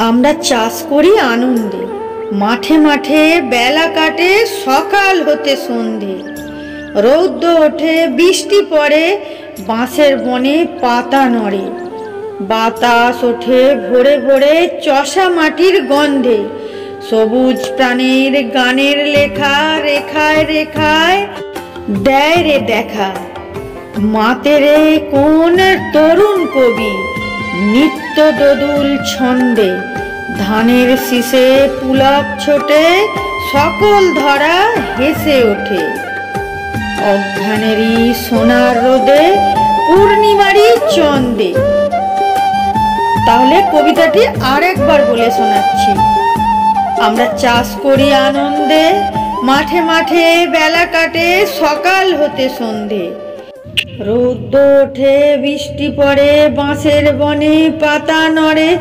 আমরা চাষ করি আনন্দে, মাঠে মাঠে বেলা কাটে সকাল হতে সন্ধে। রৌদ্র ওঠে, বৃষ্টি পড়ে, বাঁশের বনে পাতা নড়ে। বাতাস ওঠে ভোরে ভোরে চষা মাটির গন্ধে। সবুজ প্রাণীর গানের লেখা রেখায় রেখায় দেয় রে দেখা। মাতেরে কোন তরুণ কবি নিত্য দোদুল ছন্দে। ধানের শীষে পুলক ছোটে, সকল ধরা হেসে ওঠে। অজ্ঞানেরই সোনার রোদে, পূর্ণিমারই চন্দে। তাহলে কবিতাটি আরেকবার বলে শোনাচ্ছি। আমরা চাষ করি আনন্দে, মাঠে মাঠে বেলা কাটে সকাল হতে সন্ধে। রৌদ্র ওঠে, বৃষ্টি পড়ে, বাঁশের বনে পাতা নড়ে।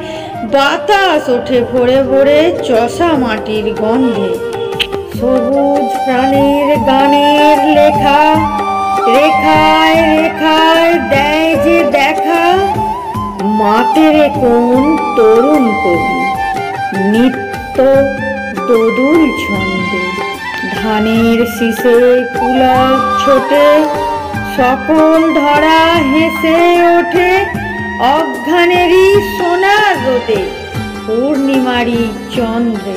বাতাস ওঠে ভোরে ভোরে চষা মাটির গন্ধে। সবুজ প্রাণীর গানের লেখা রেখায় রেখায় দেয় যে দেখা। মাতেরে কোন তরুণ কবি নিত্য দোদুল ছন্দে। ধানের শীষে পুলক ছোটে, সকল ধরা হেসে ওঠে। অজ্ঞানেরই সোনার রোদে, পূর্ণিমারই চন্দ্রে।